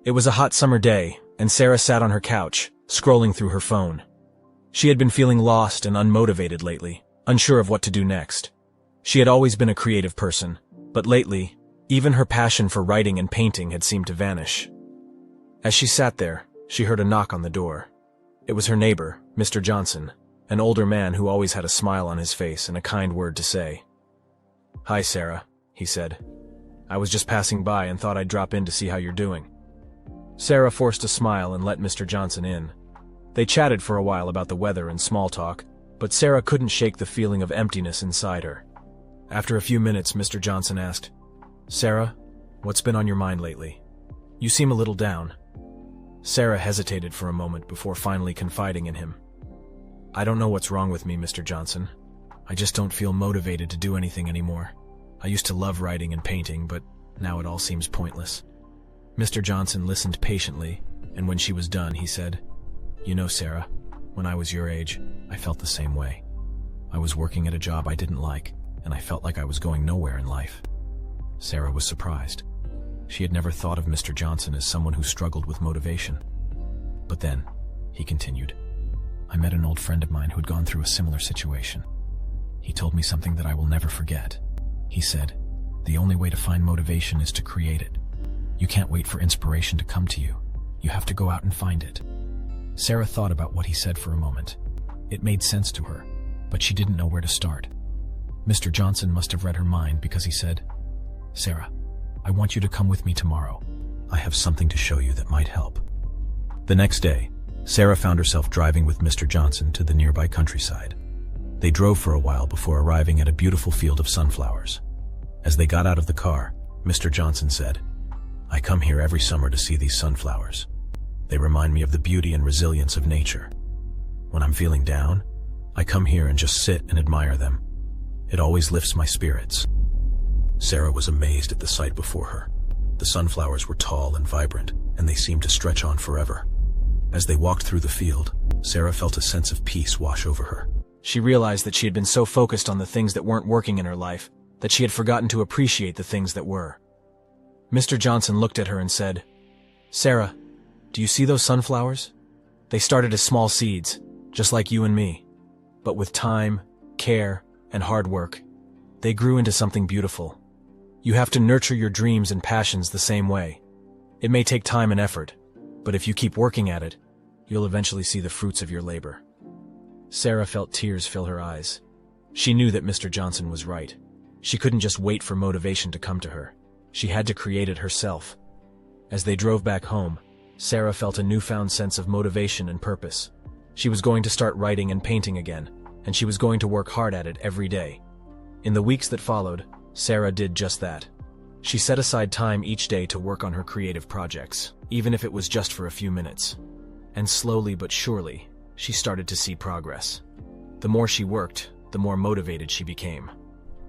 It was a hot summer day, and Sarah sat on her couch, scrolling through her phone. She had been feeling lost and unmotivated lately, unsure of what to do next. She had always been a creative person, but lately, even her passion for writing and painting had seemed to vanish. As she sat there, she heard a knock on the door. It was her neighbor, Mr. Johnson, an older man who always had a smile on his face and a kind word to say. "Hi, Sarah," he said. "I was just passing by and thought I'd drop in to see how you're doing." Sarah forced a smile and let Mr. Johnson in. They chatted for a while about the weather and small talk, but Sarah couldn't shake the feeling of emptiness inside her. After a few minutes, Mr. Johnson asked, "Sarah, what's been on your mind lately? You seem a little down." Sarah hesitated for a moment before finally confiding in him. "I don't know what's wrong with me, Mr. Johnson. I just don't feel motivated to do anything anymore. I used to love writing and painting, but now it all seems pointless." Mr. Johnson listened patiently, and when she was done, he said, "You know, Sarah, when I was your age, I felt the same way. I was working at a job I didn't like, and I felt like I was going nowhere in life." Sarah was surprised. She had never thought of Mr. Johnson as someone who struggled with motivation. "But then," he continued, "I met an old friend of mine who had gone through a similar situation. He told me something that I will never forget. He said, 'The only way to find motivation is to create it. You can't wait for inspiration to come to you. You have to go out and find it.'" Sarah thought about what he said for a moment. It made sense to her, but she didn't know where to start. Mr. Johnson must have read her mind because he said, "Sarah, I want you to come with me tomorrow. I have something to show you that might help." The next day, Sarah found herself driving with Mr. Johnson to the nearby countryside. They drove for a while before arriving at a beautiful field of sunflowers. As they got out of the car, Mr. Johnson said, "I come here every summer to see these sunflowers. They remind me of the beauty and resilience of nature. When I'm feeling down, I come here and just sit and admire them. It always lifts my spirits." Sarah was amazed at the sight before her. The sunflowers were tall and vibrant, and they seemed to stretch on forever. As they walked through the field, Sarah felt a sense of peace wash over her. She realized that she had been so focused on the things that weren't working in her life that she had forgotten to appreciate the things that were. Mr. Johnson looked at her and said, "Sarah, do you see those sunflowers? They started as small seeds, just like you and me. But with time, care, and hard work, they grew into something beautiful. You have to nurture your dreams and passions the same way. It may take time and effort, but if you keep working at it, you'll eventually see the fruits of your labor." Sarah felt tears fill her eyes. She knew that Mr. Johnson was right. She couldn't just wait for motivation to come to her. She had to create it herself. As they drove back home, Sarah felt a newfound sense of motivation and purpose. She was going to start writing and painting again, and she was going to work hard at it every day. In the weeks that followed, Sarah did just that. She set aside time each day to work on her creative projects, even if it was just for a few minutes. And slowly but surely, she started to see progress. The more she worked, the more motivated she became.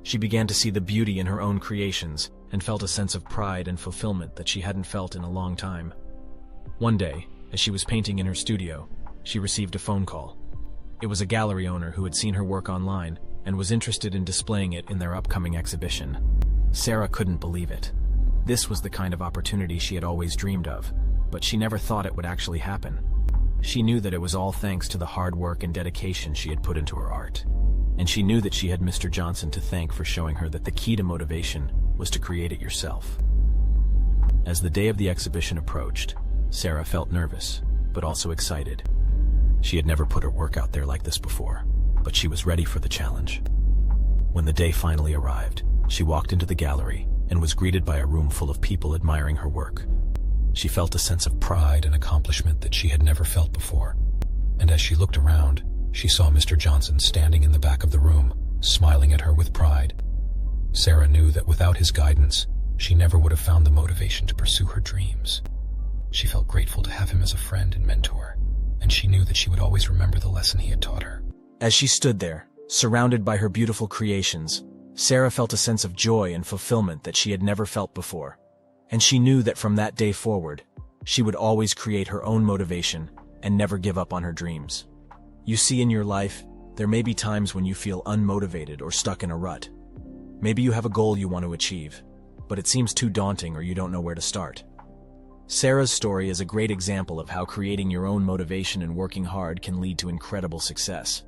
She began to see the beauty in her own creations and felt a sense of pride and fulfillment that she hadn't felt in a long time. One day, as she was painting in her studio, she received a phone call. It was a gallery owner who had seen her work online and was interested in displaying it in their upcoming exhibition. Sarah couldn't believe it. This was the kind of opportunity she had always dreamed of, but she never thought it would actually happen. She knew that it was all thanks to the hard work and dedication she had put into her art. And she knew that she had Mr. Johnson to thank for showing her that the key to motivation was to create it yourself. As the day of the exhibition approached, Sarah felt nervous, but also excited. She had never put her work out there like this before, but she was ready for the challenge. When the day finally arrived, she walked into the gallery and was greeted by a room full of people admiring her work. She felt a sense of pride and accomplishment that she had never felt before. And as she looked around, she saw Mr. Johnson standing in the back of the room, smiling at her with pride. Sarah knew that without his guidance, she never would have found the motivation to pursue her dreams. She felt grateful to have him as a friend and mentor, and she knew that she would always remember the lesson he had taught her. As she stood there, surrounded by her beautiful creations, Sarah felt a sense of joy and fulfillment that she had never felt before. And she knew that from that day forward, she would always create her own motivation and never give up on her dreams. You see, in your life, there may be times when you feel unmotivated or stuck in a rut. Maybe you have a goal you want to achieve, but it seems too daunting or you don't know where to start. Sarah's story is a great example of how creating your own motivation and working hard can lead to incredible success.